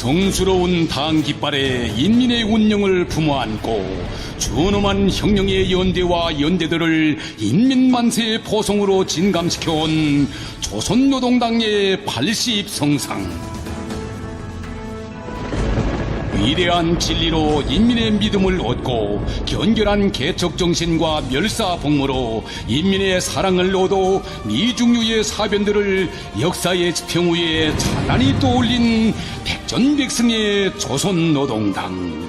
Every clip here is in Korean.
성스러운 당 깃발에 인민의 운명을 품어안고 준엄한 혁명의 연대와 연대들을 인민만세의 포성으로 진감시켜온 조선노동당의 80성상. 위대한 진리로 인민의 믿음을 얻고 견결한 개척정신과 멸사복무로 인민의 사랑을 얻어 미중유의 사변들을 역사의 지평 위에 찬란히 떠올린 백전백승의 조선노동당.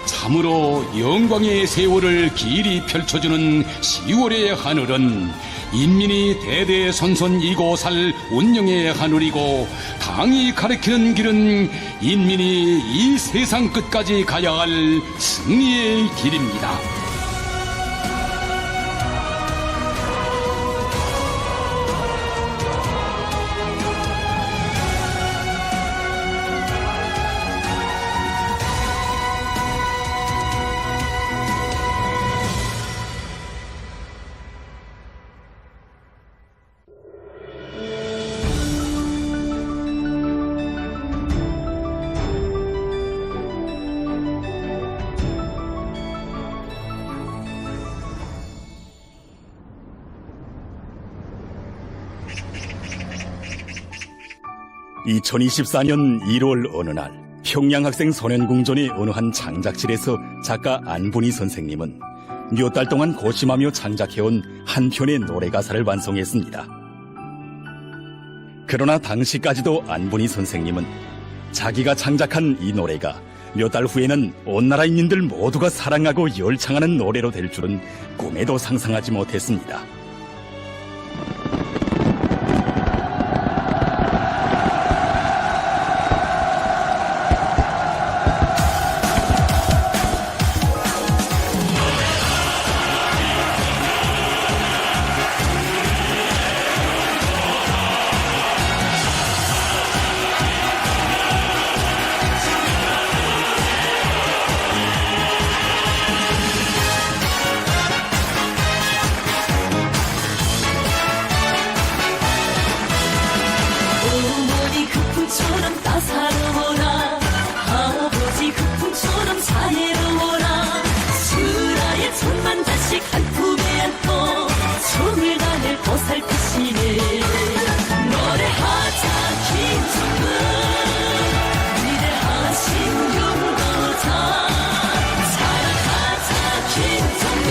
참으로 영광의 세월을 길이 펼쳐주는 10월의 하늘은 인민이 대대손손 이고 살 운명의 하늘이고, 당이 가리키는 길은 인민이 이 세상 끝까지 가야 할 승리의 길입니다. (2024년 1월) 어느 날 평양학생 소년궁전의 어느 한 창작실에서 작가 안분희 선생님은 몇 달 동안 고심하며 창작해온 한 편의 노래 가사를 완성했습니다. 그러나 당시까지도 안분희 선생님은 자기가 창작한 이 노래가 몇 달 후에는 온 나라 인민들 모두가 사랑하고 열창하는 노래로 될 줄은 꿈에도 상상하지 못했습니다. 어머니 그 품처럼 따사로워라, 아버지 그 품처럼 자애로워라. 수라의 천만 자식 한 품에 안고 정을 다늘 보살피시네. 노래하자 김정은, 위대하신 용도자. 사랑하자 김정은,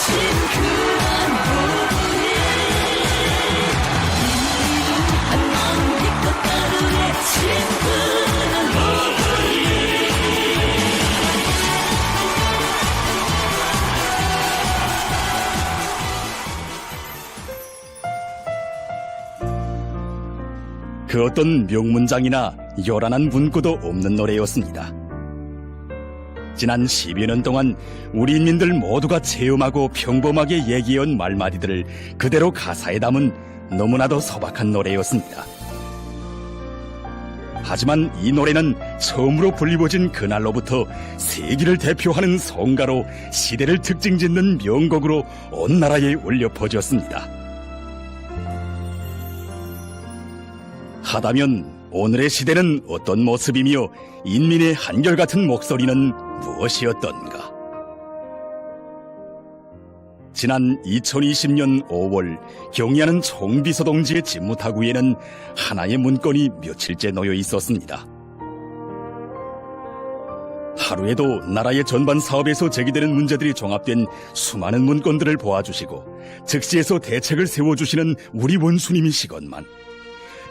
진그한 부부에. 그 어떤 명문장이나 요란한 문구도 없는 노래였습니다. 지난 10여 년 동안 우리 인민들 모두가 체험하고 평범하게 얘기해온 말마디들을 그대로 가사에 담은 너무나도 소박한 노래였습니다. 하지만 이 노래는 처음으로 불리워진 그날로부터 세기를 대표하는 성가로 시대를 특징짓는 명곡으로 온 나라에 울려 퍼졌습니다. 하다면 오늘의 시대는 어떤 모습이며 인민의 한결같은 목소리는 무엇이었던가? 지난 2020년 5월 경의하는 총비서동지의 집무타구에는 하나의 문건이 며칠째 놓여 있었습니다. 하루에도 나라의 전반 사업에서 제기되는 문제들이 종합된 수많은 문건들을 보아주시고 즉시에서 대책을 세워주시는 우리 원수님이시건만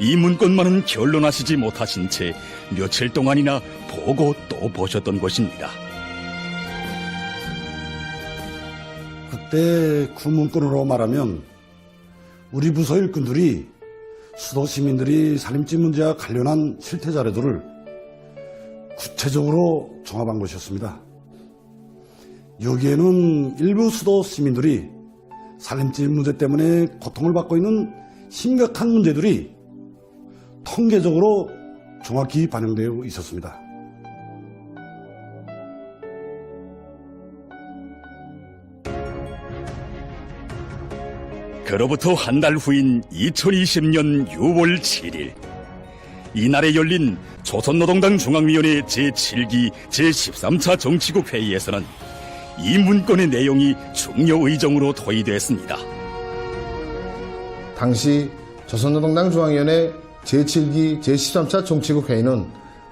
이 문건만은 결론하시지 못하신 채 며칠 동안이나 보고 또 보셨던 것입니다. 그때 그 문건으로 말하면 우리 부서 일꾼들이 수도 시민들이 살림집 문제와 관련한 실태 자료들을 구체적으로 종합한 것이었습니다. 여기에는 일부 수도 시민들이 살림집 문제 때문에 고통을 받고 있는 심각한 문제들이 통계적으로 정확히 반영되어 있었습니다. 그로부터 한 달 후인 2020년 6월 7일 이날에 열린 조선노동당 중앙위원회 제7기 제13차 정치국 회의에서는 이 문건의 내용이 중요 의정으로 토의됐습니다. 당시 조선노동당 중앙위원회 제7기 제13차 정치국 회의는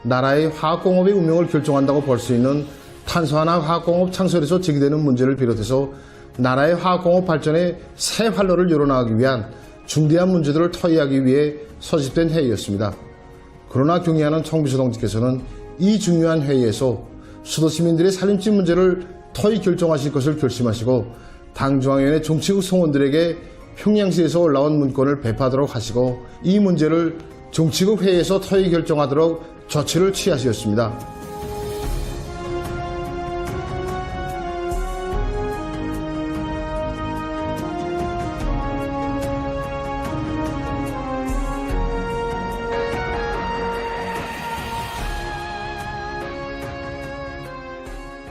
나라의 화학공업의 운명을 결정한다고 볼 수 있는 탄소화나 화학공업 창설에서 제기되는 문제를 비롯해서 나라의 화학공업 발전에 새 활로를 열어나가기 위한 중대한 문제들을 토의하기 위해 소집된 회의였습니다. 그러나 경의하는 총비서 동지께서는 이 중요한 회의에서 수도 시민들의 살림집 문제를 토의 결정하실 것을 결심하시고 당중앙위원회 정치국 성원들에게 평양시에서 올라온 문건을 배포하도록 하시고 이 문제를 정치국 회의에서 토의 결정하도록 조치를 취하시었습니다.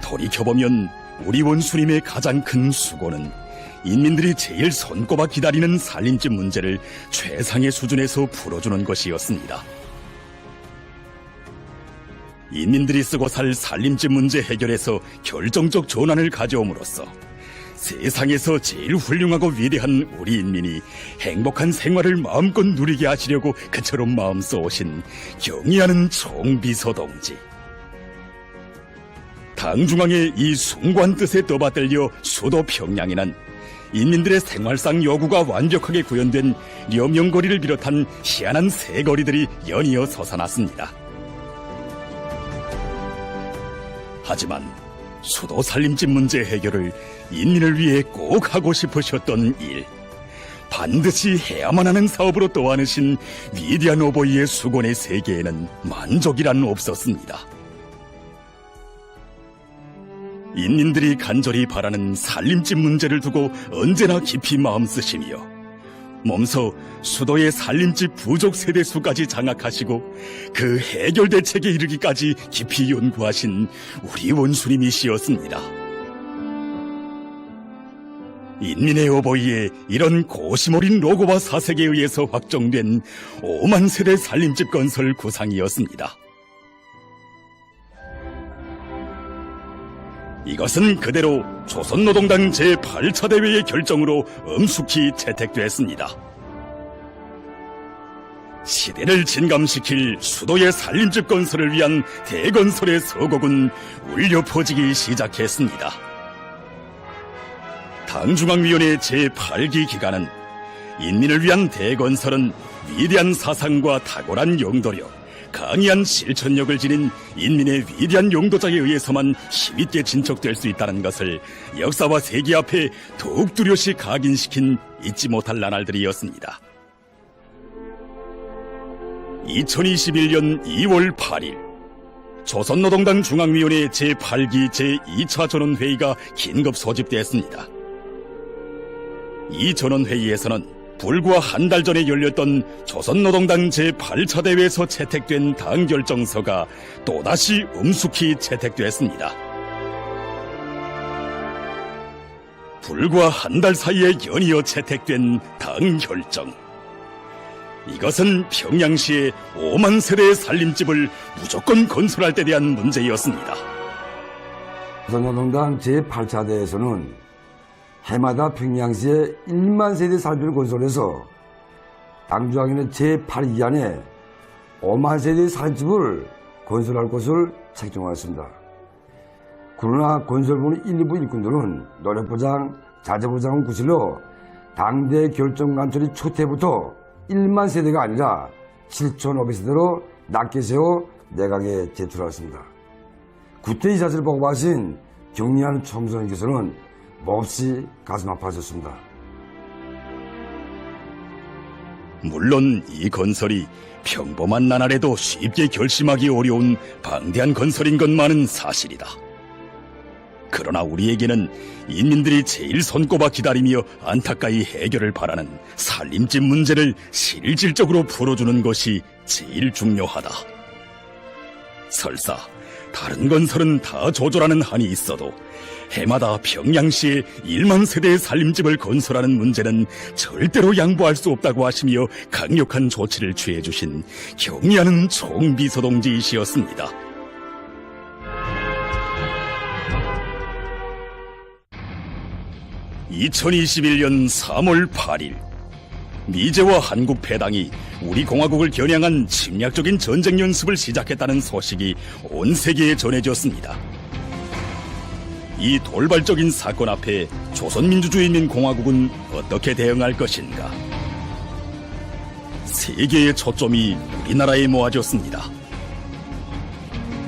돌이켜보면 우리 원수님의 가장 큰 수고는 인민들이 제일 손꼽아 기다리는 살림집 문제를 최상의 수준에서 풀어주는 것이었습니다. 인민들이 쓰고 살 살림집 문제 해결에서 결정적 전환을 가져옴으로써 세상에서 제일 훌륭하고 위대한 우리 인민이 행복한 생활을 마음껏 누리게 하시려고 그처럼 마음 쏘신 경의하는 총비서 동지. 당중앙의 이 숭고한 뜻에 떠받들려 수도 평양에는 인민들의 생활상 요구가 완벽하게 구현된 려명거리를 비롯한 희한한 새 거리들이 연이어 솟아났습니다. 하지만 수도 살림집 문제 해결을 인민을 위해 꼭 하고 싶으셨던 일, 반드시 해야만 하는 사업으로 떠안으신 위대한 어버이의 수건의 세계에는 만족이란 없었습니다. 인민들이 간절히 바라는 살림집 문제를 두고 언제나 깊이 마음 쓰시며 몸소 수도의 살림집 부족 세대 수까지 장악하시고 그 해결 대책에 이르기까지 깊이 연구하신 우리 원수님이시였습니다. 인민의 어버이의 이런 고심 어린 로고와 사색에 의해서 확정된 5만 세대 살림집 건설 구상이었습니다. 이것은 그대로 조선노동당 제8차 대회의 결정으로 엄숙히 채택됐습니다. 시대를 진감시킬 수도의 살림집 건설을 위한 대건설의 서곡은 울려 퍼지기 시작했습니다. 당중앙위원회 제8기 기간은 인민을 위한 대건설은 위대한 사상과 탁월한 용도력, 강의한 실천력을 지닌 인민의 위대한 용도자에 의해서만 힘있게 진척될 수 있다는 것을 역사와 세계 앞에 더욱 뚜렷이 각인시킨 잊지 못할 나날들이었습니다. 2021년 2월 8일 조선노동당 중앙위원회 제8기 제2차 전원회의가 긴급 소집됐습니다. 이 전원회의에서는 불과 한 달 전에 열렸던 조선노동당 제8차 대회에서 채택된 당 결정서가 또다시 엄숙히 채택됐습니다. 불과 한 달 사이에 연이어 채택된 당 결정. 이것은 평양시의 5만 세대의 살림집을 무조건 건설할 때 대한 문제였습니다. 조선노동당 제8차 대회에서는 해마다 평양시에 1만 세대 살림집을 건설해서 당중앙위원회 제8기 안에 5만 세대의 살림집을 건설할 것을 책정하였습니다. 그러나 건설부는 일부 일꾼들은 노력보장, 자재보장은 구실로 당대 결정 간철이 첫 해부터 1만 세대가 아니라 7,500세대로 낮게 세워 내각에 제출하였습니다. 구태 이 사실을 보고하신 경리하는 총수님께서는 몹시 가슴 아파하셨습니다. 물론 이 건설이 평범한 나날에도 쉽게 결심하기 어려운 방대한 건설인 것만은 사실이다. 그러나 우리에게는 인민들이 제일 손꼽아 기다리며 안타까이 해결을 바라는 살림집 문제를 실질적으로 풀어주는 것이 제일 중요하다. 설사 다른 건설은 다 조절하는 한이 있어도 해마다 평양시에 1만 세대의 살림집을 건설하는 문제는 절대로 양보할 수 없다고 하시며 강력한 조치를 취해주신 경의하는 총비서동지이시였습니다. (2021년 3월 8일) 미제와 한국 패당이 우리 공화국을 겨냥한 침략적인 전쟁 연습을 시작했다는 소식이 온 세계에 전해졌습니다. 이 돌발적인 사건 앞에 조선민주주의인민공화국은 어떻게 대응할 것인가? 세계의 초점이 우리나라에 모아졌습니다.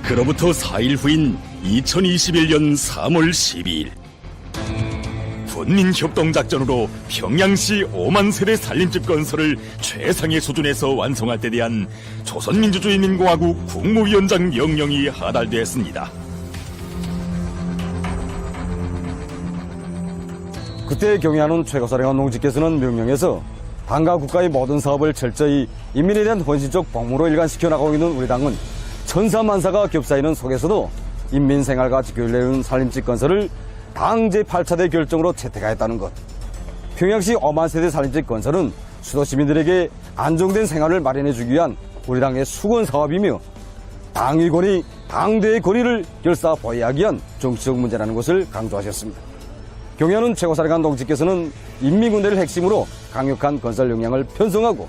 그로부터 4일 후인 2021년 3월 12일 군민협동작전으로 평양시 5만 세대 살림집 건설을 최상의 수준에서 완성할 때 대한 조선민주주의인민공화국 국무위원장 명령이 하달됐습니다. 그때 경의하는 최고사령관 농지께서는 명령에서 당과 국가의 모든 사업을 철저히 인민에 대한 헌신적 복무로 일관시켜 나가고 있는 우리 당은 천사만사가 겹사이는 속에서도 인민생활과 직결되는 살림집 건설을 당 제8차대 결정으로 채택하였다는 것. 평양시 5만 세대 살림집 건설은 수도 시민들에게 안정된 생활을 마련해주기 위한 우리 당의 수건 사업이며 당의 권위, 당대의 권위를 결사보위하기 위한 정치적 문제라는 것을 강조하셨습니다. 경의하는 최고사령관 동지께서는 인민군대를 핵심으로 강력한 건설 역량을 편성하고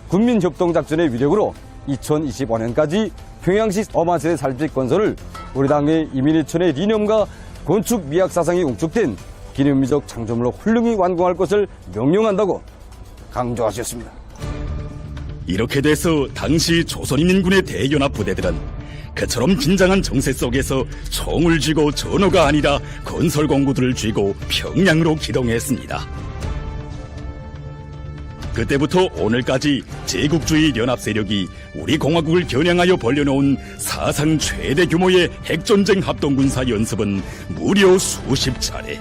군민협동작전의 위력으로 2025년까지 평양시 5만 세대 살림집 건설을 우리 당의 이민희천의 리념과 건축 미학 사상이 웅축된 기념미적 창조물로 훌륭히 완공할 것을 명령한다고 강조하셨습니다. 이렇게 돼서 당시 조선인민군의 대연합 부대들은 그처럼 긴장한 정세 속에서 총을 쥐고 전호가 아니라 건설 공구들을 쥐고 평양으로 기동했습니다. 그때부터 오늘까지 제국주의 연합 세력이 우리 공화국을 겨냥하여 벌려놓은 사상 최대 규모의 핵전쟁 합동군사 연습은 무려 수십 차례.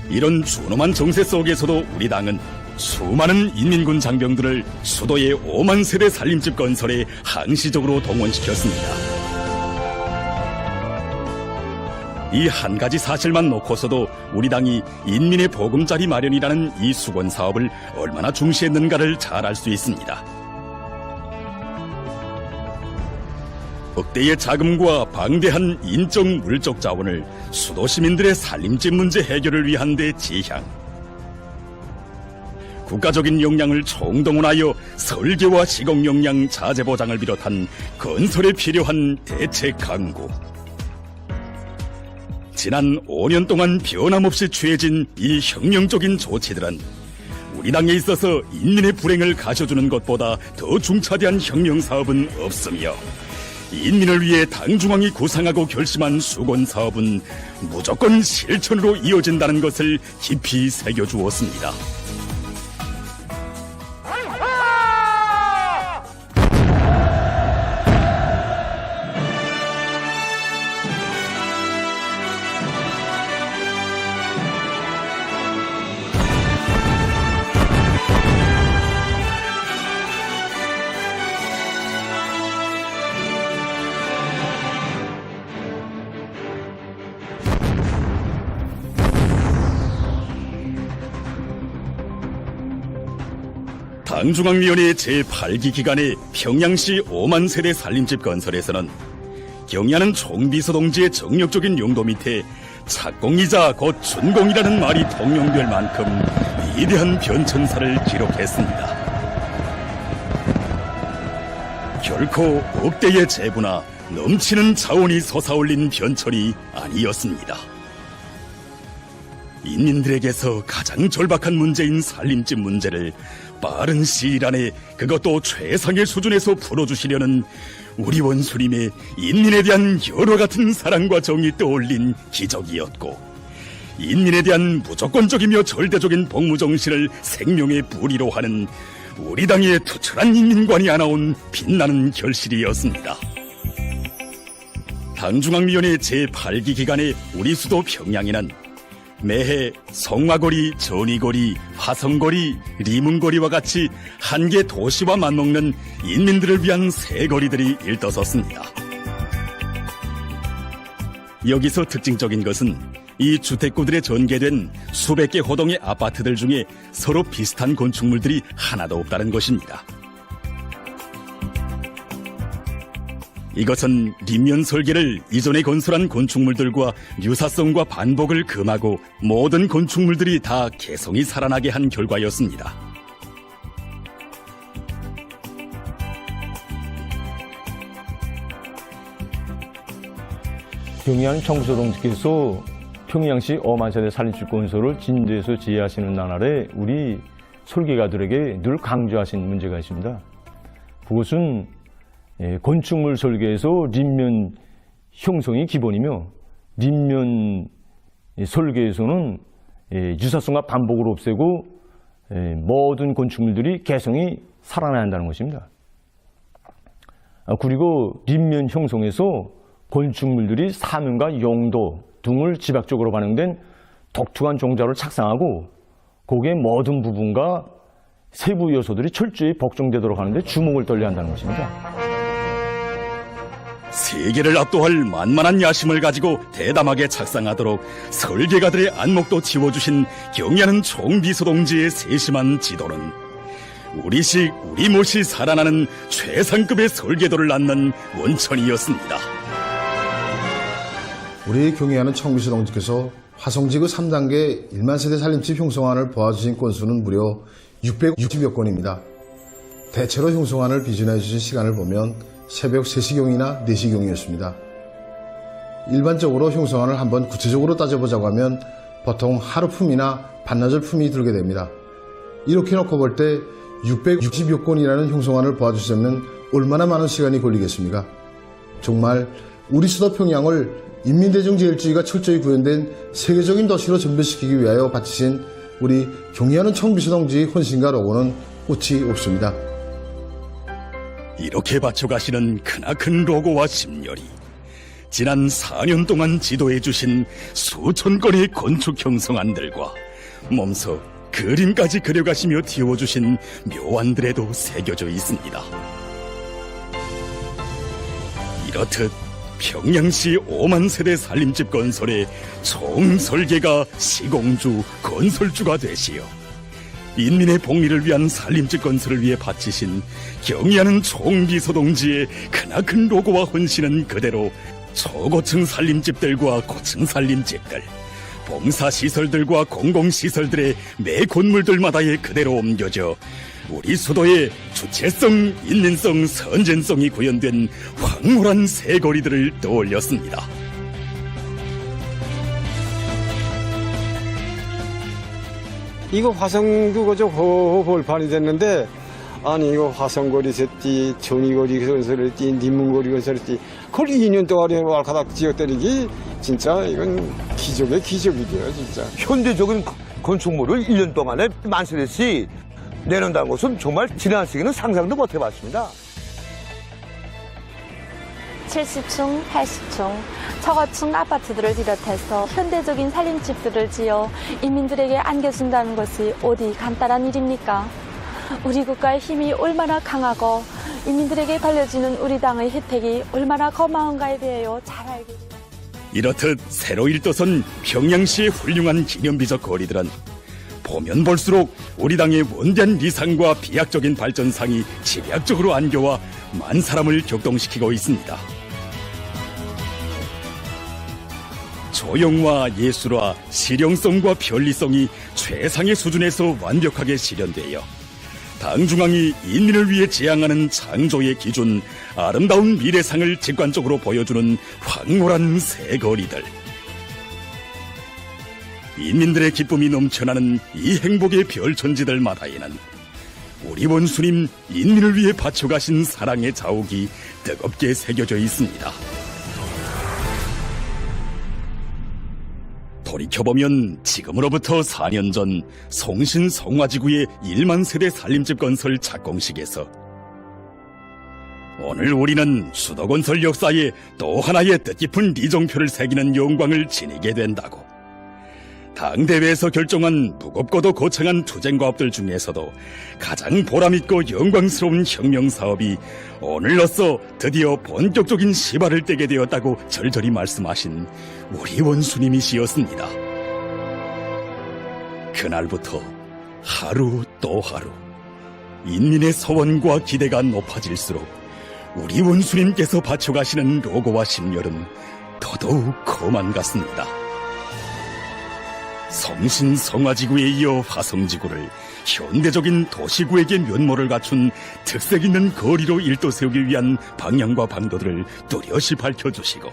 이런 준엄한 정세 속에서도 우리 당은 수많은 인민군 장병들을 수도의 5만 세대 살림집 건설에 항시적으로 동원시켰습니다. 이 한 가지 사실만 놓고서도 우리 당이 인민의 보금자리 마련이라는 이 수건 사업을 얼마나 중시했는가를 잘 알 수 있습니다. 억대의 자금과 방대한 인적 물적 자원을 수도 시민들의 살림집 문제 해결을 위한 데 지향. 국가적인 역량을 총동원하여 설계와 시공 역량 자재 보장을 비롯한 건설에 필요한 대책 강구. 지난 5년 동안 변함없이 취해진 이 혁명적인 조치들은 우리 당에 있어서 인민의 불행을 가셔주는 것보다 더 중차대한 혁명 사업은 없으며 인민을 위해 당중앙이 구상하고 결심한 수건 사업은 무조건 실천으로 이어진다는 것을 깊이 새겨주었습니다. 당중앙위원회 제8기 기간에 평양시 5만 세대 살림집 건설에서는 경의하는 총비서동지의 정력적인 용도 밑에 착공이자 곧 준공이라는 말이 통용될 만큼 위대한 변천사를 기록했습니다. 결코 억대의 재부나 넘치는 자원이 솟아올린 변천이 아니었습니다. 인민들에게서 가장 절박한 문제인 살림집 문제를 빠른 시일 안에 그것도 최상의 수준에서 풀어주시려는 우리 원수님의 인민에 대한 여러 같은 사랑과 정이 떠올린 기적이었고, 인민에 대한 무조건적이며 절대적인 복무정신을 생명의 뿌리로 하는 우리 당의 투철한 인민관이 안아온 빛나는 결실이었습니다. 당중앙위원회 제8기 기간에 우리 수도 평양에는 매해 성화거리, 전이거리, 화성거리, 리문거리와 같이 한 개 도시와 맞먹는 인민들을 위한 새 거리들이 일떠섰습니다. 여기서 특징적인 것은 이 주택구들에 전개된 수백 개 호동의 아파트들 중에 서로 비슷한 건축물들이 하나도 없다는 것입니다. 이것은 림면 설계를 이전에 건설한 건축물들과 유사성과 반복을 금하고 모든 건축물들이 다 개성이 살아나게 한 결과였습니다. 경의하는 청구소동지께서 평양시 어만세대 살림집 건설을 진도에서 지휘하시는 나날에 우리 설계가들에게 늘 강조하신 문제가 있습니다. 그것은 건축물 설계에서 림면 형성이 기본이며 림면 설계에서는 유사성과 반복을 없애고 모든 건축물들이 개성이 살아나야 한다는 것입니다. 그리고 림면 형성에서 건축물들이 사면과 용도 등을 지박적으로 반영된 독특한 종자를 착상하고 거기에 모든 부분과 세부 요소들이 철저히 복종되도록 하는데 주목을 돌려야 한다는 것입니다. 세계를 압도할 만만한 야심을 가지고 대담하게 착상하도록 설계가들의 안목도 지워주신 경의하는 총비서동지의 세심한 지도는 우리식 우리못이 살아나는 최상급의 설계도를 낳는 원천이었습니다. 우리 경의하는 청비서동지께서 화성지구 3단계 1만 세대 살림집 형성안을 보아주신 건수는 무려 660여 건입니다. 대체로 형성안을 비준해 주신 시간을 보면 새벽 3시경이나 4시경이었습니다. 일반적으로 형성안을 한번 구체적으로 따져보자고 하면 보통 하루 품이나 반나절 품이 들게 됩니다. 이렇게 놓고 볼 때 660여 건이라는 형성안을 보아주시려면 얼마나 많은 시간이 걸리겠습니까? 정말 우리 수도 평양을 인민대중제일주의가 철저히 구현된 세계적인 도시로 전배시키기 위하여 바치신 우리 경의하는 청비서동지의 헌신과 로고는 끝이 없습니다. 이렇게 바쳐가시는 크나큰 로고와 심려리, 지난 4년 동안 지도해 주신 수천 건의 건축 형성안들과 몸소 그림까지 그려가시며 띄워주신 묘안들에도 새겨져 있습니다. 이렇듯 평양시 5만 세대 살림집 건설의 총설계가 시공주, 건설주가 되시어 인민의 복리를 위한 살림집 건설을 위해 바치신 경의하는 총비서동지의 크나큰 로고와 헌신은 그대로 초고층 살림집들과 고층 살림집들, 봉사시설들과 공공시설들의 매 건물들마다에 그대로 옮겨져 우리 수도의 주체성, 인민성, 선전성이 구현된 황홀한 새 거리들을 떠올렸습니다. 이거 화성도 그저 벌판이 됐는데, 아니 이거 화성거리 셋띠, 전이거리 건설했띠, 님문거리 건설했띠, 그걸 2년 동안에 왈가닥 지어때리기 진짜 이건 기적의 기적이죠, 진짜. 현대적인 건축물을 1년 동안에 만세대씩 내놓는다는 것은 정말 지난 세기는 상상도 못 해봤습니다. 70층, 80층, 초고층 아파트들을 비롯해서 현대적인 살림집들을 지어 인민들에게 안겨준다는 것이 어디 간단한 일입니까? 우리 국가의 힘이 얼마나 강하고 인민들에게 벌려지는 우리 당의 혜택이 얼마나 고마운가에 대하여 잘 알고 있습니다. 이렇듯 새로 일떠선 평양시의 훌륭한 기념비적 거리들은 보면 볼수록 우리 당의 원대한 리상과 비약적인 발전상이 집약적으로 안겨와 만 사람을 격동시키고 있습니다. 조형과 예술화, 실용성과 편리성이 최상의 수준에서 완벽하게 실현되어 당중앙이 인민을 위해 지향하는 창조의 기준, 아름다운 미래상을 직관적으로 보여주는 황홀한 새 거리들. 인민들의 기쁨이 넘쳐나는 이 행복의 별천지들마다에는 우리 원수님 인민을 위해 바쳐가신 사랑의 자욱이 뜨겁게 새겨져 있습니다. 돌이켜보면 지금으로부터 4년 전 송신 성화지구의 1만 세대 살림집 건설 착공식에서 오늘 우리는 수도건설 역사에 또 하나의 뜻깊은 리정표를 새기는 영광을 지니게 된다고, 당대회에서 결정한 무겁고도 거창한 투쟁과업들 중에서도 가장 보람있고 영광스러운 혁명사업이 오늘로써 드디어 본격적인 시발을 떼게 되었다고 절절히 말씀하신 우리 원수님이시였습니다. 그날부터 하루 또 하루 인민의 서원과 기대가 높아질수록 우리 원수님께서 바쳐가시는 노고와 심려는 더더욱 거만 같습니다. 성신성화지구에 이어 화성지구를 현대적인 도시구에게 면모를 갖춘 특색 있는 거리로 일도세우기 위한 방향과 방도들을 뚜렷이 밝혀주시고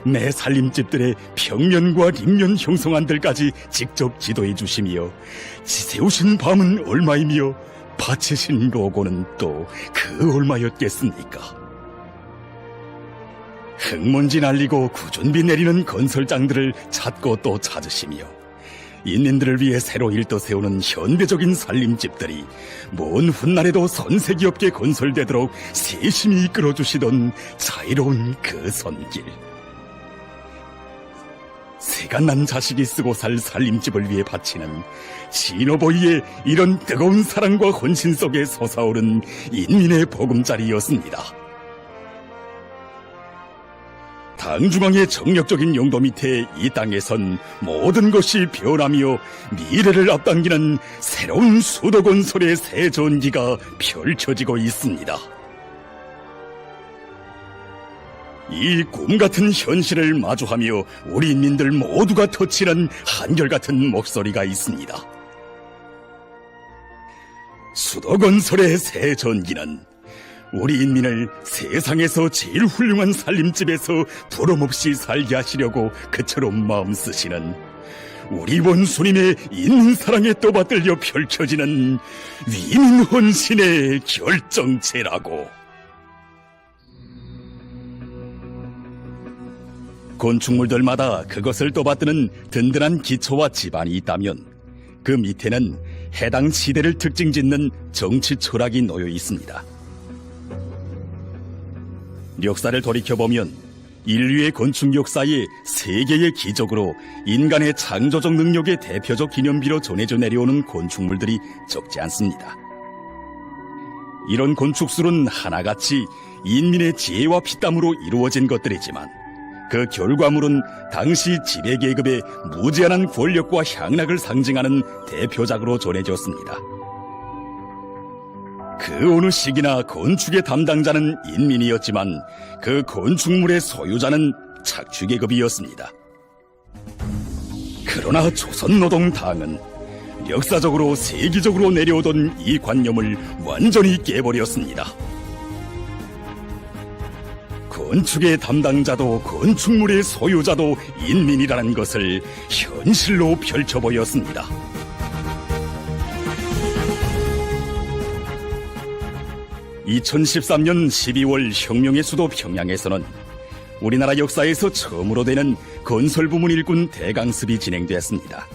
매 살림집들의 평면과 립면 형성안들까지 직접 지도해 주시며 지새우신 밤은 얼마이며 바치신 로고는 또 그 얼마였겠습니까? 흙먼지 날리고 구준비 내리는 건설장들을 찾고 또 찾으시며 인민들을 위해 새로 일떠세우는 현대적인 살림집들이 먼 훗날에도 선색이 없게 건설되도록 세심히 이끌어주시던 자유로운 그 손길. 새가 난 자식이 쓰고 살 살림집을 위해 바치는 신호보이의 이런 뜨거운 사랑과 헌신 속에 솟아오른 인민의 보금자리였습니다. 당중앙의 정력적인 용도 밑에 이 땅에선 모든 것이 변하며 미래를 앞당기는 새로운 수도 건설의 새 전기가 펼쳐지고 있습니다. 이 꿈같은 현실을 마주하며 우리 인민들 모두가 터치는 한결같은 목소리가 있습니다. 수도 건설의 새 전기는 우리 인민을 세상에서 제일 훌륭한 살림집에서 부름없이 살게 하시려고 그처럼 마음 쓰시는 우리 원수님의 인민사랑에 떠받들려 펼쳐지는 위민헌신의 결정체라고. 건축물들마다 그것을 떠받드는 든든한 기초와 기반이 있다면 그 밑에는 해당 시대를 특징 짓는 정치 철학이 놓여 있습니다. 역사를 돌이켜보면 인류의 건축 역사의 세계의 기적으로 인간의 창조적 능력의 대표적 기념비로 전해져 내려오는 건축물들이 적지 않습니다. 이런 건축술은 하나같이 인민의 지혜와 피땀으로 이루어진 것들이지만 그 결과물은 당시 지배계급의 무제한한 권력과 향락을 상징하는 대표작으로 전해졌습니다. 그 어느 시기나 건축의 담당자는 인민이었지만 그 건축물의 소유자는 착취계급이었습니다. 그러나 조선노동당은 역사적으로 세계적으로 내려오던 이 관념을 완전히 깨버렸습니다. 건축의 담당자도 건축물의 소유자도 인민이라는 것을 현실로 펼쳐보였습니다. (2013년 12월) 혁명의 수도 평양에서는 우리나라 역사에서 처음으로 되는 건설 부문 일군 대강습이 진행되었습니다.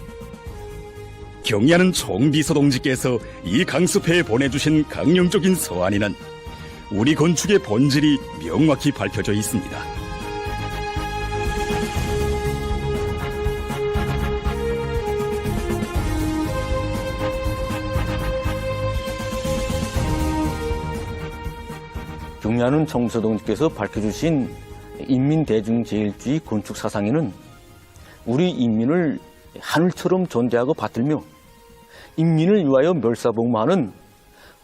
경의하는 총비서동지께서 이 강습회에 보내주신 강령적인 서한에는 우리 건축의 본질이 명확히 밝혀져 있습니다. 경의하는 총비서동지께서 밝혀주신 인민대중제일주의 건축 사상에는 우리 인민을 하늘처럼 존대하고 받들며 인민을 위하여 멸사복무하는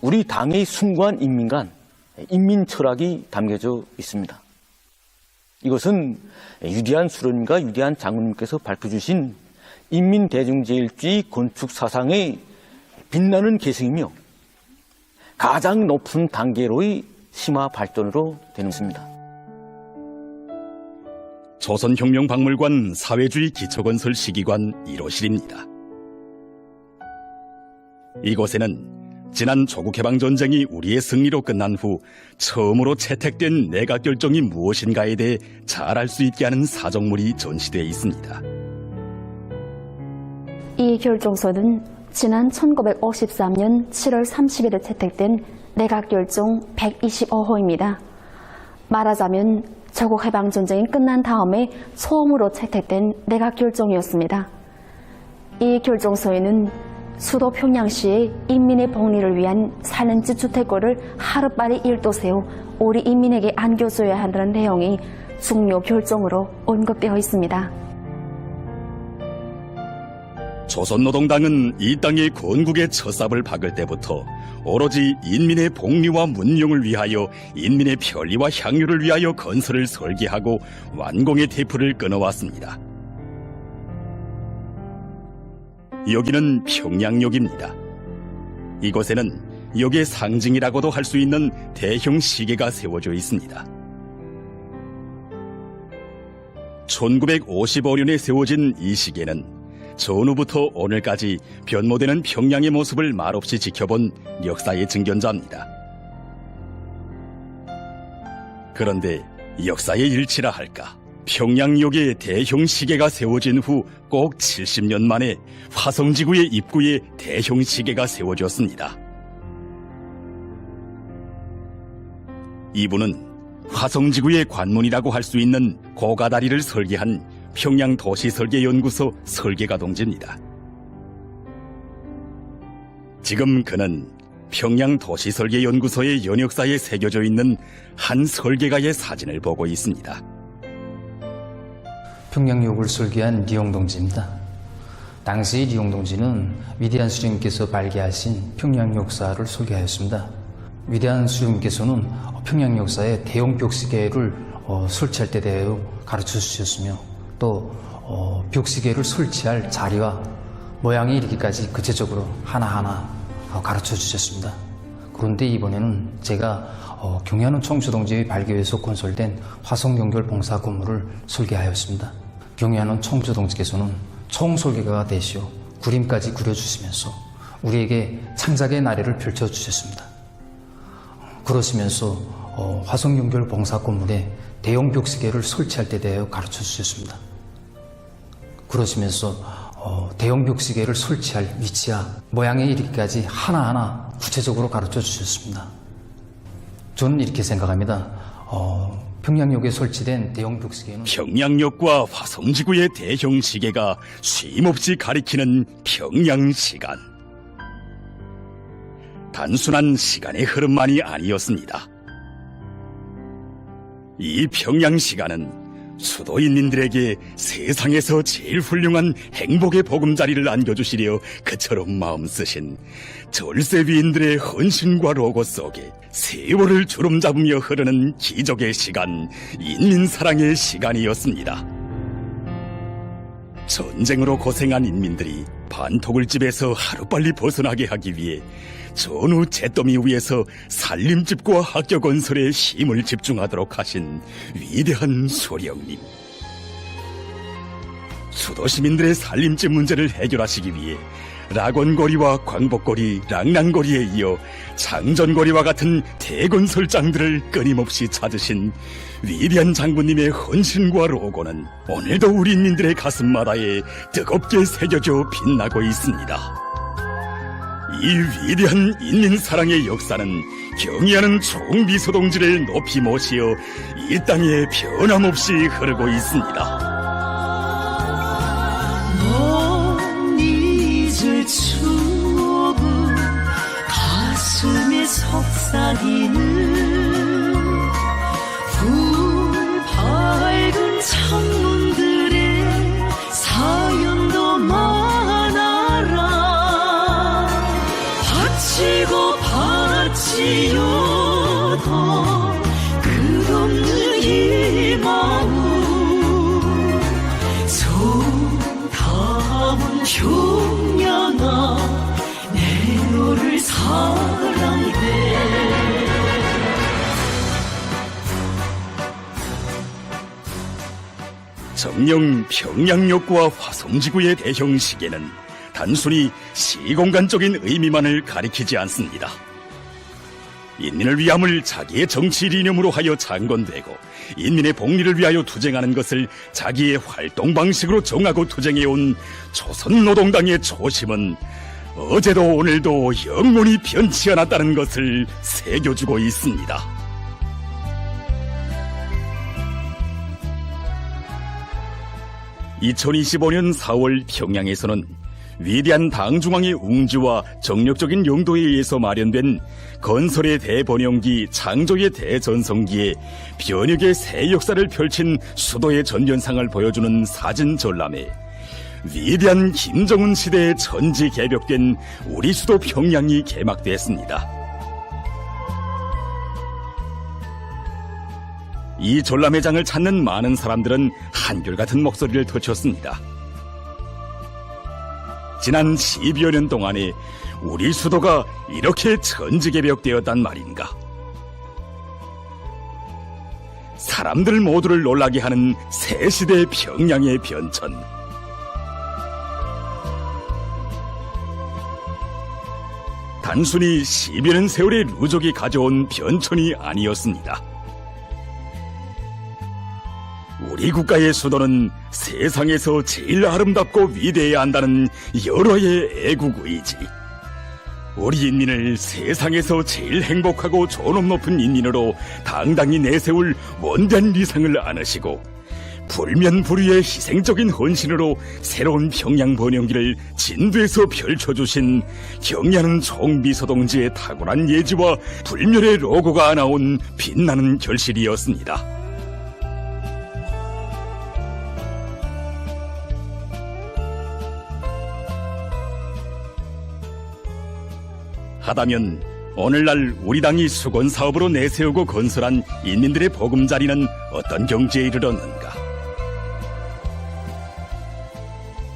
우리 당의 숭고한 인민관, 인민 철학이 담겨져 있습니다. 이것은 위대한 수령님과 위대한 장군님께서 밝혀주신 인민대중제일주의 건축 사상의 빛나는 계승이며 가장 높은 단계로의 심화 발전으로 되는 것입니다. 조선혁명박물관 사회주의 기초건설 시기관 1호실입니다. 이곳에는 지난 조국해방전쟁이 우리의 승리로 끝난 후 처음으로 채택된 내각 결정이 무엇인가에 대해 잘 알 수 있게 하는 사정물이 전시되어 있습니다. 이 결정서는 지난 1953년 7월 30일에 채택된 내각결정 125호입니다. 말하자면 조국해방전쟁이 끝난 다음에 처음으로 채택된 내각결정이었습니다. 이 결정서에는 수도 평양시의 인민의 복리를 위한 산림지 주택거를 하루빨리 일도세워 우리 인민에게 안겨줘야 한다는 내용이 중요 결정으로 언급되어 있습니다. 조선노동당은 이 땅의 건국의 첫삽을 박을 때부터 오로지 인민의 복리와 문명을 위하여 인민의 편리와 향유를 위하여 건설을 설계하고 완공의 태프를 끊어왔습니다. 여기는 평양역입니다. 이곳에는 역의 상징이라고도 할 수 있는 대형 시계가 세워져 있습니다. 1955년에 세워진 이 시계는 전후부터 오늘까지 변모되는 평양의 모습을 말없이 지켜본 역사의 증견자입니다. 그런데 역사의 일치라 할까? 평양역에 대형 시계가 세워진 후 꼭 70년 만에 화성지구의 입구에 대형 시계가 세워졌습니다. 이분은 화성지구의 관문이라고 할 수 있는 고가다리를 설계한 평양도시설계연구소 설계가 동지입니다. 지금 그는 평양도시설계연구소의 연역사에 새겨져 있는 한 설계가의 사진을 보고 있습니다. 평양역을 설계한 리용동지입니다. 당시 리용동지는 위대한 수령님께서 발기하신 평양역사를 설계하였습니다. 위대한 수령님께서는 평양역사에 대형 벽시계를 설치할 때 대하여 가르쳐 주셨으며 또 벽시계를 설치할 자리와 모양이 이르기까지 구체적으로 하나하나 가르쳐 주셨습니다. 그런데 이번에는 제가 경야는 청주동지의 발기에서 건설된 화성연결 봉사 건물을 설계하였습니다. 경야는 청주동지께서는 총설계가가 되시어 그림까지 그려주시면서 우리에게 창작의 나래를 펼쳐주셨습니다. 그러시면서 화성연결 봉사 건물에 대형 벽시계를 설치할 때 대하여 가르쳐 주셨습니다. 그러시면서 대형 벽시계를 설치할 위치와 모양에 이르기까지 하나하나 구체적으로 가르쳐 주셨습니다. 저는 이렇게 생각합니다. 평양역에 설치된 대형 벽시계는 평양역과 화성지구의 대형 시계가 쉼없이 가리키는 평양시간. 단순한 시간의 흐름만이 아니었습니다. 이 평양시간은 수도인민들에게 세상에서 제일 훌륭한 행복의 보금자리를 안겨주시려 그처럼 마음 쓰신 절세위인들의 헌신과 로고 속에 세월을 주름잡으며 흐르는 기적의 시간, 인민사랑의 시간이었습니다. 전쟁으로 고생한 인민들이 반토굴집에서 하루빨리 벗어나게 하기 위해 전후 잿더미 위에서 살림집과 학교 건설에 힘을 집중하도록 하신 위대한 소령님. 수도 시민들의 살림집 문제를 해결하시기 위해 락원거리와 광복거리, 랑랑거리에 이어 장전거리와 같은 대건설장들을 끊임없이 찾으신 위대한 장군님의 헌신과 로고는 오늘도 우리 인민들의 가슴마다에 뜨겁게 새겨져 빛나고 있습니다. 이 위대한 인민사랑의 역사는 경의하는 총비서동지를 높이 모시어 이 땅에 변함없이 흐르고 있습니다. 못 잊을 추억은 가슴에 속삭이는 밝은 창문들의 사연도 많아라. 바치고 바치여도 끝없는 이 마음 정다운 평양아 내 너를 사랑해. 정녕 평양역과 화성지구의 대형 시계는 단순히 시공간적인 의미만을 가리키지 않습니다. 인민을 위함을 자기의 정치 이념으로 하여 창건되고 인민의 복리를 위하여 투쟁하는 것을 자기의 활동 방식으로 정하고 투쟁해온 조선노동당의 초심은 어제도 오늘도 영원히 변치 않았다는 것을 새겨주고 있습니다. 2025년 4월 평양에서는 위대한 당중앙의 웅지와 정력적인 용도에 의해서 마련된 건설의 대번영기, 창조의 대전성기에 변혁의 새 역사를 펼친 수도의 전면상을 보여주는 사진 전람회, 위대한 김정은 시대에 전지 개벽된 우리 수도 평양이 개막됐습니다. 이 전람회장을 찾는 많은 사람들은 한결같은 목소리를 터쳤습니다. 지난 10여 년 동안에 우리 수도가 이렇게 전지개벽되었단 말인가. 사람들 모두를 놀라게 하는 새 시대 평양의 변천. 단순히 10여 년 세월의 루족이 가져온 변천이 아니었습니다. 우리 국가의 수도는 세상에서 제일 아름답고 위대해야 한다는 여러의 애국의지, 우리 인민을 세상에서 제일 행복하고 존엄 높은 인민으로 당당히 내세울 원대한 위상을 안으시고 불면불위의 희생적인 헌신으로 새로운 평양 번영기를 진두에서 펼쳐주신 경야는 총비서동지의 탁월한 예지와 불멸의 로고가 나온 빛나는 결실이었습니다. 하다면 오늘날 우리 당이 수건사업으로 내세우고 건설한 인민들의 보금자리는 어떤 경지에 이르렀는가.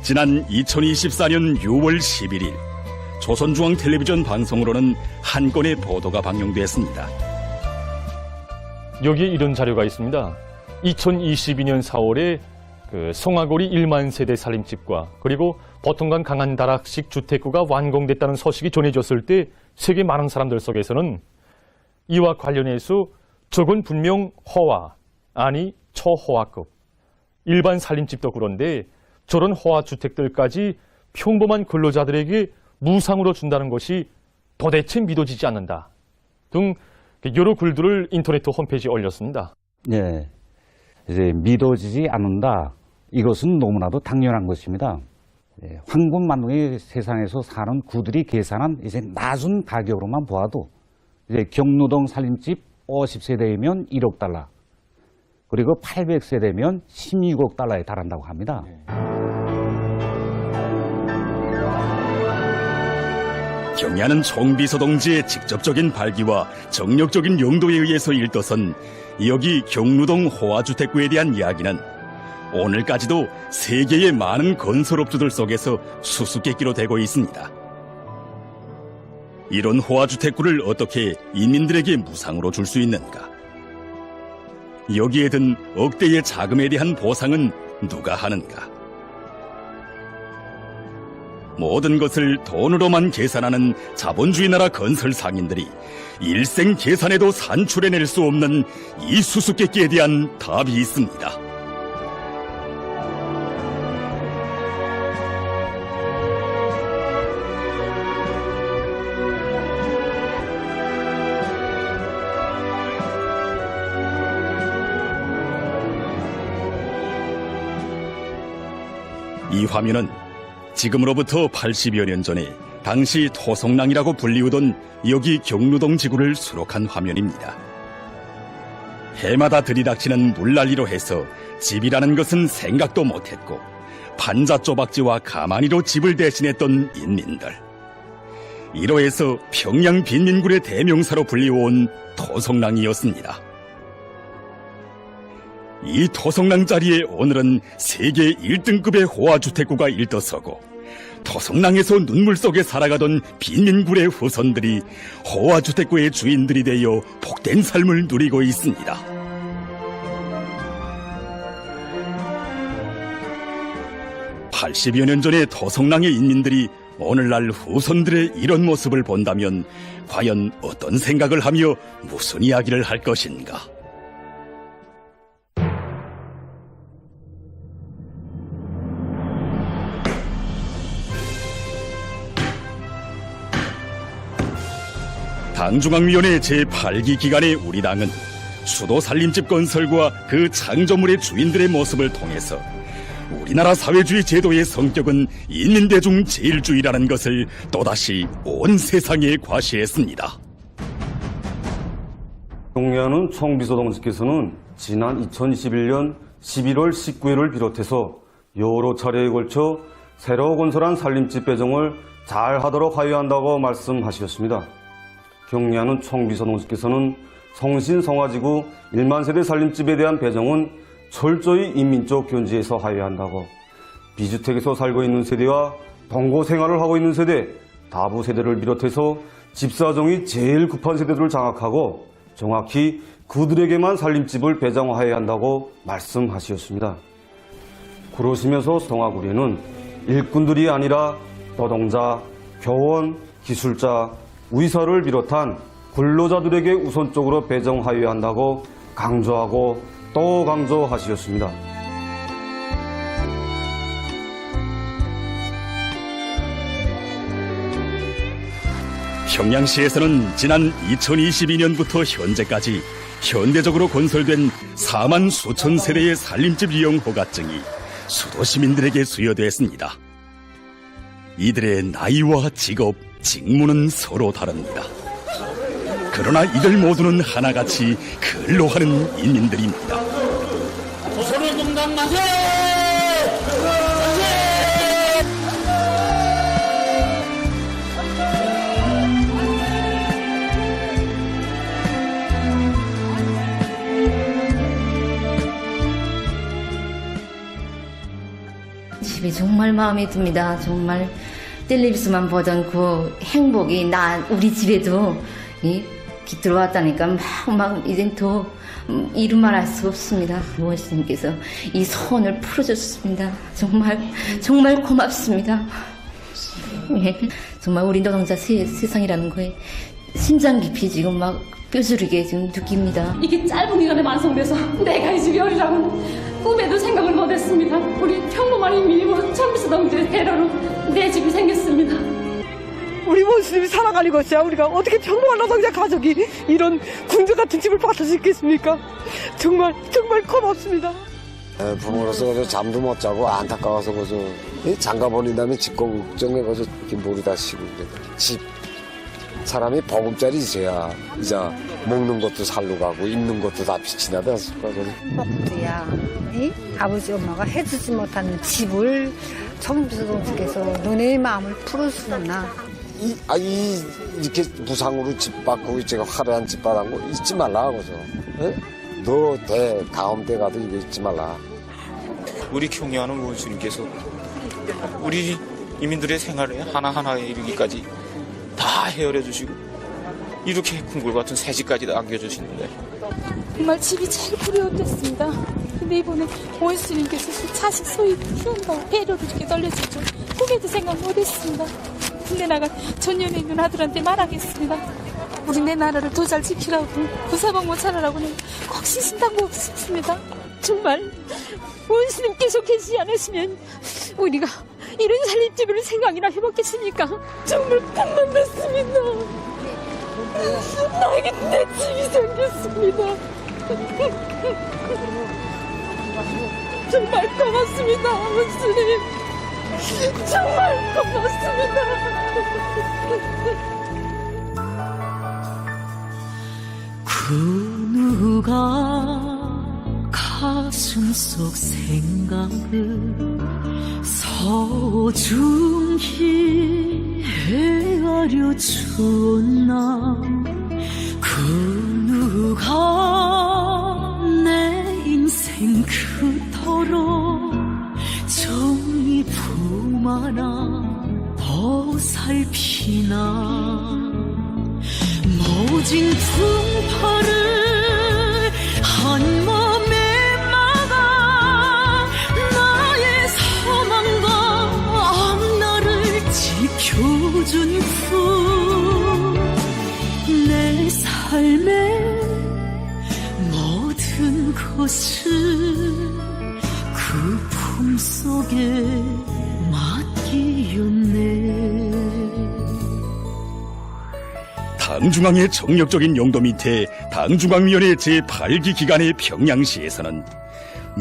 지난 2024년 6월 11일 조선중앙텔레비전 방송으로는 한 건의 보도가 방영됐습니다. 여기에 이런 자료가 있습니다. 2022년 4월에 송화거리 1만 세대 살림집과 그리고 보통간 강한 다락식 주택구가 완공됐다는 소식이 전해졌을 때 세계 많은 사람들 속에서는 이와 관련해서 저건 분명 호화, 아니 초호화급. 일반 살림집도 그런데 저런 호화주택들까지 평범한 근로자들에게 무상으로 준다는 것이 도대체 믿어지지 않는다 등 여러 글들을 인터넷 홈페이지에 올렸습니다. 네, 이제 믿어지지 않는다. 이것은 너무나도 당연한 것입니다. 황금만동의 세상에서 사는 구들이 계산한 이제 낮은 가격으로만 보아도 이제 경로동 살림집 50세대이면 1억 달러, 그리고 800세대면 16억 달러에 달한다고 합니다. 경야는 총비서동지의 직접적인 발기와 정력적인 용도에 의해서 일떠선 여기 경루동 호화주택구에 대한 이야기는 오늘까지도 세계의 많은 건설업주들 속에서 수수께끼로 되고 있습니다. 이런 호화주택구를 어떻게 인민들에게 무상으로 줄 수 있는가? 여기에 든 억대의 자금에 대한 보상은 누가 하는가? 모든 것을 돈으로만 계산하는 자본주의 나라 건설 상인들이 일생 계산해도 산출해낼 수 없는 이 수수께끼에 대한 답이 있습니다. 이 화면은 지금으로부터 80여 년 전에 당시 토성랑이라고 불리우던 여기 경루동 지구를 수록한 화면입니다. 해마다 들이닥치는 물난리로 해서 집이라는 것은 생각도 못했고 판자조박지와 가마니로 집을 대신했던 인민들. 이로해서 평양 빈민굴의 대명사로 불리워온 토성랑이었습니다. 이 토성랑 자리에 오늘은 세계 1등급의 호화주택구가 일떠서고 토성랑에서 눈물 속에 살아가던 빈민굴의 후손들이 호화주택구의 주인들이 되어 복된 삶을 누리고 있습니다. (80여 년) 전의 토성랑의 인민들이 오늘날 후손들의 이런 모습을 본다면 과연 어떤 생각을 하며 무슨 이야기를 할 것인가? 당중앙위원회 제8기 기간의 우리 당은 수도 살림집 건설과 그 창조물의 주인들의 모습을 통해서 우리 우리나라 사회주의 제도의 성격은 인민대중 제일주의라는 것을 또다시 온 세상에 과시했습니다. 경리하는 총비서동지께서는 지난 2021년 11월 19일을 비롯해서 여러 차례에 걸쳐 새로 건설한 살림집 배정을 잘 하도록 하여한다고 말씀하셨습니다. 경리하는 총비서동지께서는 성신성화지구 1만 세대 살림집에 대한 배정은 철저히 인민적 견지에서 하여한다고, 비주택에서 살고 있는 세대와 동거 생활을 하고 있는 세대, 다부 세대를 비롯해서 집사정이 제일 급한 세대들을 장악하고 정확히 그들에게만 살림집을 배정하여야 한다고 말씀하셨습니다. 그러시면서 성화구리는 일꾼들이 아니라 노동자, 교원, 기술자, 의사를 비롯한 근로자들에게 우선적으로 배정하여야 한다고 강조하고 또 강조하셨습니다. 평양시에서는 지난 2022년부터 현재까지 현대적으로 건설된 4만 수천 세대의 살림집 이용 허가증이 수도 시민들에게 수여됐습니다. 이들의 나이와 직업, 직무는 서로 다릅니다. 그러나 이들 모두는 하나같이 근로하는 인민들입니다. 서로 동당 만세! 집이 정말 마음에 듭니다. 정말 텔레비전만 보던 그 행복이 우리 집에도 들어왔다니까 막 이젠 더 이루 말할 수 없습니다. 무원스님께서 이 소원을 풀어줬습니다. 정말 고맙습니다. 예, 정말 우리 노동자 세상이라는 거에 심장 깊이 지금 막 뼈저리게 지금 느낍니다. 이게 짧은 기간에 완성돼서 내가 이 집이 어리라고는 꿈에도 생각을 못했습니다. 우리 평범한 인민이고 청비서동지의 배려로 내 집이 생겼습니다. 우리 원수님이 살아가는 것이야. 우리가 어떻게 평범한 노동자 가족이 이런 궁전 같은 집을 받을 수 있겠습니까? 정말 고맙습니다. 부모로서 잠도 못 자고 안타까워서 장가 버린 다음에 집 걱정에 이렇게 머리다 쉬고 집 사람이 보금자리 있어야 이제 먹는 것도 살로 가고 입는 것도 다 빛이 나다 먹도야 아버지 엄마가 해주지 못하는 집을 청비서동지께서 너네의 마음을 풀어주나. 이렇게 무상으로 집 받고 제가 화려한 집 받은 거 잊지 말라 그죠? 너 가운데 가도 이거 잊지 말라. 우리 경리하는 원수님께서 우리 이민들의 생활에 하나하나에 이르기까지 다 헤아려 주시고 이렇게 궁궐 같은 새 집까지 안겨주시는데 정말 집이 제일 그리웠겠습니다. 근데 이번에 원수님께서 자식 소위 키운다고 배려를 이렇게 돌려주죠. 꿈에도 생각 못했습니다. 군대 나간 전년에 있는 아들한테 말하겠습니다. 우리 내 나라를 더 잘 지키라고 구사방 못 차려라고는 꼭 시신당부하고 싶습니다. 정말 원수님께서 계시지 않으시면 우리가 이런 살림집을 생각이나 해봤겠습니까? 정말 꿈만 같습니다. 나에게 내 집이 생겼습니다. 정말 고맙습니다, 원수님. 정말 고맙습니다. 그 누가 가슴속 생각을 소중히 헤아려 주었나. 그 누가 내 인생 그토록 정이 품어나 보살피나. 모진 풍파를 한 몸에 막아 나의 소망과 앞날을 지켜준 후 내 삶의 모든 것을 그 품속에 맡기었네. 당중앙의 정력적인 용도 밑에 당중앙위원회 제8기 기간의 평양시에서는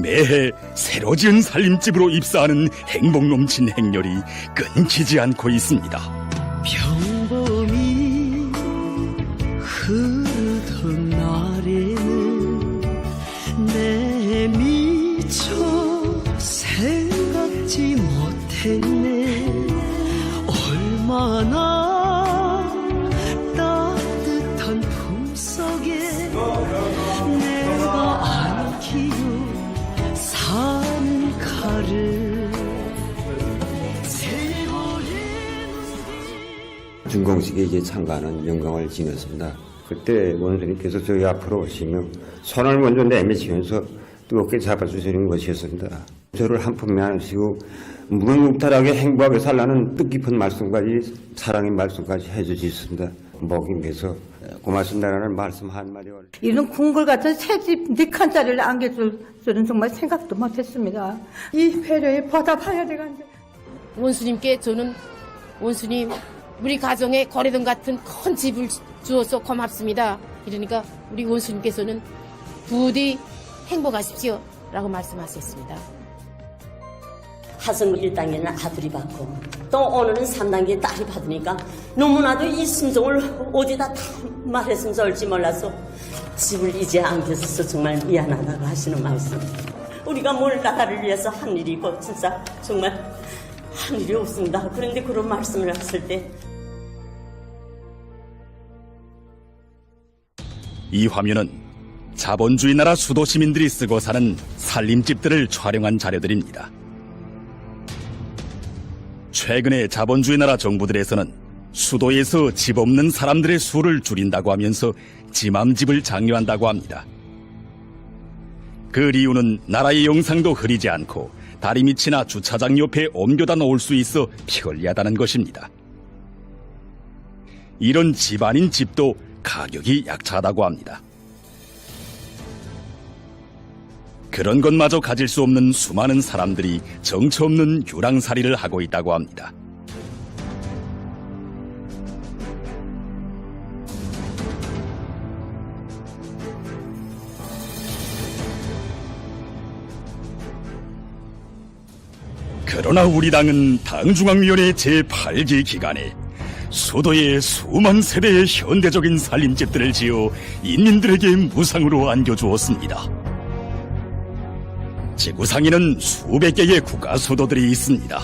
매해 새로 지은 살림집으로 입사하는 행복 넘친 행렬이 끊기지 않고 있습니다. 평범이 흐르던 날에는 내 미처 생각지 못했네. 얼마나 따뜻한 품속에 내가 안기고 사는 칼을 준공식에 이제 참가하는 영광을 지녔습니다. 그때 원수님께서 저희 앞으로 오시면 손을 먼저 내미시면서 뜨겁게 잡아주시는 것이었습니다. 저를 한 품에 안으시고 무궁무탈하게 행복하게 살라는 뜻깊은 말씀까지 사랑의 말씀까지 해주셨습니다. 목님께서 고맙습니다라는 말씀 한마디. 이런 궁궐 같은 새집 4칸짜리를 안겨줄 줄은 정말 생각도 못했습니다. 이 배려에 보답해야 되겠는데. 원수님께 저는 원수님 우리 가정에 거래등 같은 큰 집을 주어서 고맙습니다. 이러니까 우리 원수님께서는 부디 행복하십시오 라고 말씀하셨습니다. 하성 1단계는 아들이 받고 또 오늘은 3단계 딸이 받으니까 너무나도 이 심정을 어디다 다 말했으면 좋을지 몰라서 집을 이제 안겨줘서 정말 미안하다고 하시는 말씀. 우리가 뭘 나라를 위해서 한 일이고 진짜 정말 한 일이 없습니다. 그런데 그런 말씀을 하실 때 이 화면은 자본주의 나라 수도 시민들이 쓰고 사는 살림집들을 촬영한 자료들입니다. 최근에 자본주의 나라 정부들에서는 수도에서 집 없는 사람들의 수를 줄인다고 하면서 지맘집을 장려한다고 합니다. 그 이유는 나라의 영상도 흐리지 않고 다리 밑이나 주차장 옆에 옮겨다 놓을 수 있어 편리하다는 것입니다. 이런 집 아닌 집도 가격이 약차하다고 합니다. 그런 것마저 가질 수 없는 수많은 사람들이 정처 없는 유랑살이를 하고 있다고 합니다. 그러나 우리 당은 당중앙위원회 제8기 기간에 수도에 수만 세대의 현대적인 살림집들을 지어 인민들에게 무상으로 안겨주었습니다. 지구상에는 수백 개의 국가 수도들이 있습니다.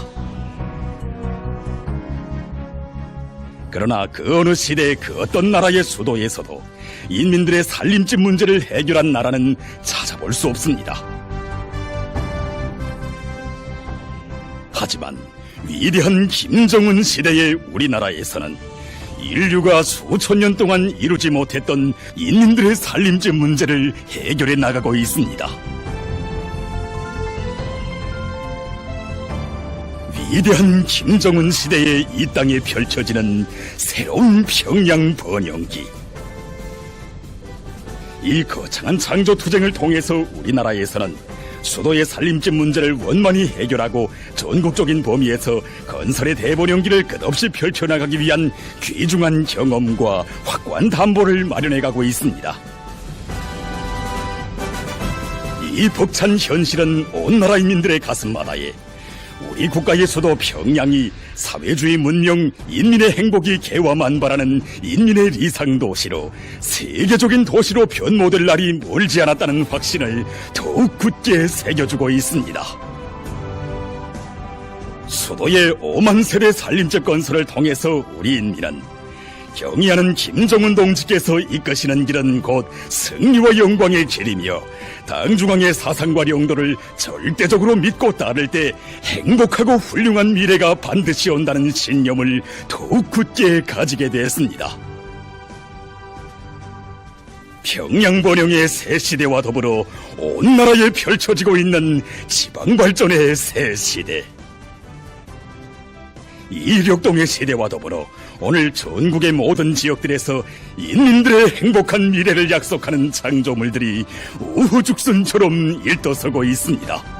그러나 그 어느 시대 그 어떤 나라의 수도에서도 인민들의 살림집 문제를 해결한 나라는 찾아볼 수 없습니다. 하지만 위대한 김정은 시대의 우리나라에서는 인류가 수천 년 동안 이루지 못했던 인민들의 살림집 문제를 해결해 나가고 있습니다. 위대한 김정은 시대의 이 땅에 펼쳐지는 새로운 평양 번영기. 이 거창한 창조투쟁을 통해서 우리나라에서는 수도의 살림집 문제를 원만히 해결하고 전국적인 범위에서 건설의 대번영기를 끝없이 펼쳐나가기 위한 귀중한 경험과 확고한 담보를 마련해가고 있습니다. 이 벅찬 현실은 온 나라 인민들의 가슴마다에 우리 국가의 수도 평양이 사회주의 문명, 인민의 행복이 개화만발하는 인민의 리상도시로 세계적인 도시로 변모될 날이 멀지 않았다는 확신을 더욱 굳게 새겨주고 있습니다. 수도의 5만 세대 살림집 건설을 통해서 우리 인민은 경의하는 김정은 동지께서 이끄시는 길은 곧 승리와 영광의 길이며 당중앙의 사상과 용도를 절대적으로 믿고 따를 때 행복하고 훌륭한 미래가 반드시 온다는 신념을 더욱 굳게 가지게 됐습니다. 평양 번영의 새 시대와 더불어 온 나라에 펼쳐지고 있는 지방 발전의 새 시대. 이력동의 시대와 더불어 오늘 전국의 모든 지역들에서 인민들의 행복한 미래를 약속하는 창조물들이 우후죽순처럼 일떠서고 있습니다.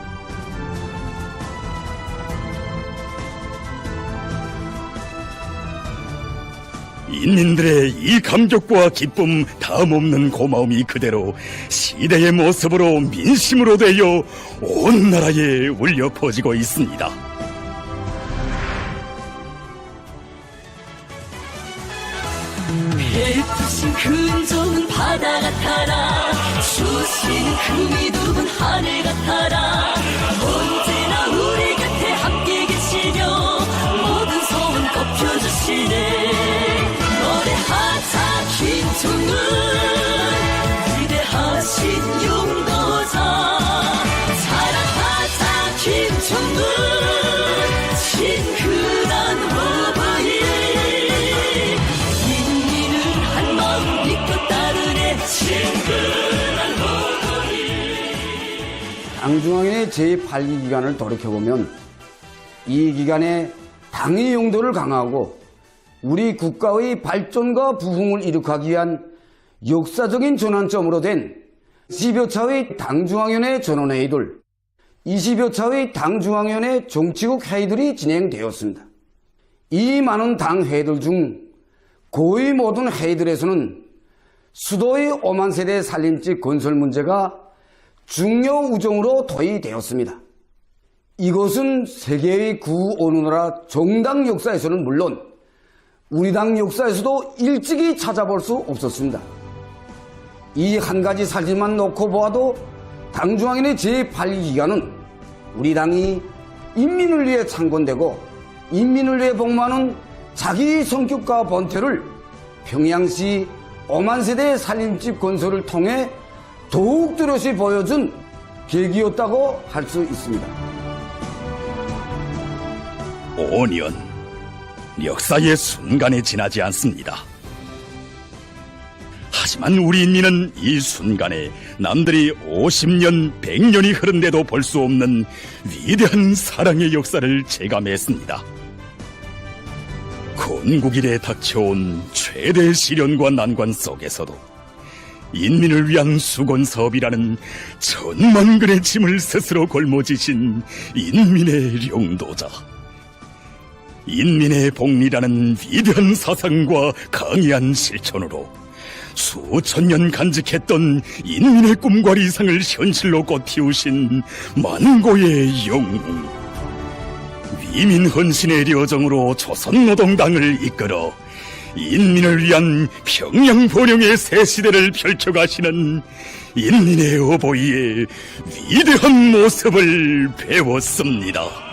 인민들의 이 감격과 기쁨 다음없는 고마움이 그대로 시대의 모습으로 민심으로 되어 온 나라에 울려 퍼지고 있습니다. 베푸신 근종은 바다 같아라 주신 그 믿음은 하늘 같아라 언제나 우리 곁에 함께 계시며 모든 소원 덮여주시네 노래하자 김종은 위대하신 용도자 사랑하자 김종은 친근한 어버이 당중앙인의 제8기 기간을 돌이켜보면 이 기간에 당의 용도를 강화하고 우리 국가의 발전과 부흥을 이룩하기 위한 역사적인 전환점으로 된 10여 차의 당중앙위원회 전원회의들, 20여 차의 당중앙위원회 정치국 회의들이 진행되었습니다. 이 많은 당 회의들 중 거의 모든 회의들에서는 수도의 5만 세대 살림집 건설 문제가 중요 우정으로 도의되었습니다. 이것은 세계의 어느 나라 정당 역사에서는 물론 우리 당 역사에서도 일찍이 찾아볼 수 없었습니다. 이 한 가지 사실만 놓고 보아도 당중앙인의 제8기 기간은 우리 당이 인민을 위해 창건되고 인민을 위해 복무하는 자기 성격과 본태를 평양시 5만 세대의 살림집 건설을 통해 더욱 뚜렷이 보여준 계기였다고 할 수 있습니다. 5년, 역사의 순간에 지나지 않습니다. 하지만 우리 인민은 이 순간에 남들이 50년, 100년이 흐른데도 볼 수 없는 위대한 사랑의 역사를 체감했습니다. 건국 이래 닥쳐온 최대 시련과 난관 속에서도 인민을 위한 수건사업이라는 천만 근의 짐을 스스로 걸머지신 인민의 용도자, 인민의 복리라는 위대한 사상과 강의한 실천으로 수천 년 간직했던 인민의 꿈과理想을 현실로 꽃피우신 만고의 영웅, 위민헌신의 려정으로 조선노동당을 이끌어 인민을 위한 평양보령의 새 시대를 펼쳐가시는 인민의 어버이의 위대한 모습을 배웠습니다.